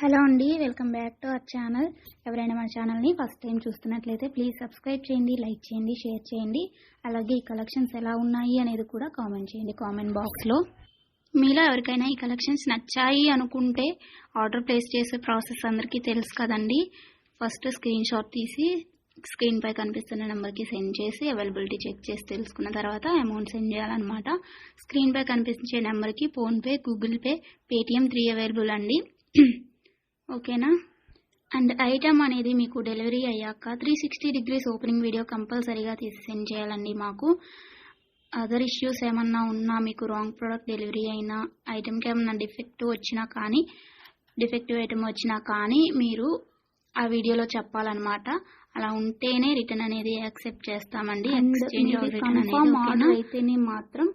Hello అండి, welcome back to our channel. ఎవరైనా మన ఛానల్ని ఫస్ట్ టైం చూస్తున్నట్లయితే ప్లీజ్ సబ్స్క్రైబ్ చేయండి, లైక్ చేయండి, షేర్ చేయండి. అలాగే ఈ కలెక్షన్స్ ఎలా ఉన్నాయి అనేది కూడా కామెంట్ చేయండి కామెంట్ బాక్స్లో. మీలో ఎవరికైనా ఈ కలెక్షన్స్ నచ్చాయి అనుకుంటే ఆర్డర్ ప్లేస్ చేసే ప్రాసెస్ అందరికీ తెలుసు కదండి. ఫస్ట్ స్క్రీన్ షాట్ తీసి స్క్రీన్ పై కనిపిస్తున్న నెంబర్కి సెండ్ చేసి అవైలబిలిటీ చెక్ చేసి తెలుసుకున్న తర్వాత అమౌంట్ సెండ్ చేయాలన్నమాట. స్క్రీన్ పై కనిపించే నెంబర్కి PhonePe, Google pay, Paytm 3 available అండి. ఓకేనా. అండ్ ఐటమ్ అనేది మీకు డెలివరీ అయ్యాక 360 డిగ్రీస్ ఓపెనింగ్ వీడియో కంపల్సరీగా తీసి సెండ్ చేయాలండి. మాకు అదర్ ఇష్యూస్ ఏమన్నా ఉన్నా, మీకు రాంగ్ ప్రోడక్ట్ డెలివరీ అయినా, ఐటమ్కి ఏమన్నా డిఫెక్టివ్ ఐటమ్ వచ్చినా కానీ మీరు ఆ వీడియోలో చెప్పాలన్నమాట. అలా ఉంటేనే రిటర్న్ అనేది యాక్సెప్ట్ చేస్తామండి. ఎక్స్చేంజ్ ఆర్డర్ అయితేనే మాత్రం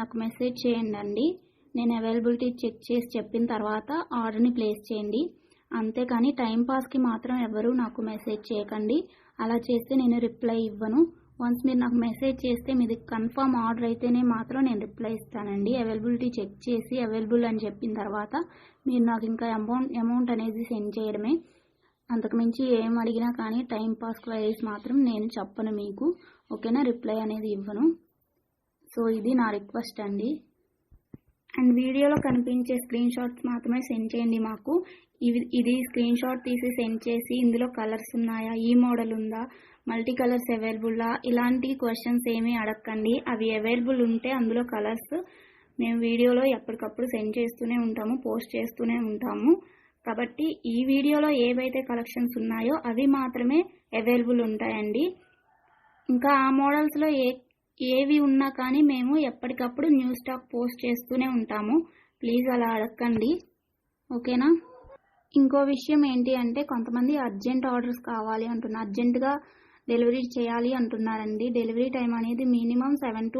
నాకు మెసేజ్ చేయండి. నేను అవైలబిలిటీ చెక్ చేసి చెప్పిన తర్వాత ఆర్డర్ని ప్లేస్ చేయండి. అంతేకాని టైంపాస్కి మాత్రం ఎవరు నాకు మెసేజ్ చేయకండి. అలా చేస్తే నేను రిప్లై ఇవ్వను. వన్స్ మీరు నాకు మెసేజ్ చేస్తే మీది కన్ఫర్మ్ ఆర్డర్ అయితేనే మాత్రం నేను రిప్లై ఇస్తానండి. అవైలబిలిటీ చెక్ చేసి అవైలబుల్ అని చెప్పిన తర్వాత మీరు నాకు ఇంకా అమౌంట్ అనేది సెండ్ చేయడమే. అంతకుమించి ఏం అడిగినా కానీ టైంపాస్ క్వైరీస్ మాత్రం నేను చెప్పను మీకు. ఓకేనా, రిప్లై అనేది ఇవ్వను. సో ఇది నా రిక్వెస్ట్ అండి. అండ్ వీడియోలో కనిపించే స్క్రీన్ షాట్స్ మాత్రమే సెండ్ చేయండి మాకు. ఇది స్క్రీన్ షాట్ తీసి సెండ్ చేసి ఇందులో కలర్స్ ఉన్నాయా, ఈ మోడల్ ఉందా, మల్టీ కలర్స్ అవైలబుల్లా, ఇలాంటి క్వశ్చన్స్ ఏమీ అడగండి. అవి అవైలబుల్ ఉంటే అందులో కలర్స్ మేము వీడియోలో ఎప్పటికప్పుడు సెండ్ చేస్తూనే ఉంటాము, పోస్ట్ చేస్తూనే ఉంటాము. కాబట్టి ఈ వీడియోలో ఏవైతే కలెక్షన్స్ ఉన్నాయో అవి మాత్రమే అవైలబుల్ ఉంటాయండి. ఇంకా ఆ మోడల్స్లో ఏవి ఉన్నా కానీ మేము ఎప్పటికప్పుడు న్యూ స్టాక్ పోస్ట్ చేస్తూనే ఉంటాము. ప్లీజ్ అలా అడగండి. ఓకేనా. ఇంకో విషయం ఏంటి అంటే కొంతమంది అర్జెంట్ ఆర్డర్స్ కావాలి అంటున్నారు, అర్జెంటుగా డెలివరీ చేయాలి అంటున్నారండి. డెలివరీ టైం అనేది మినిమం 7 to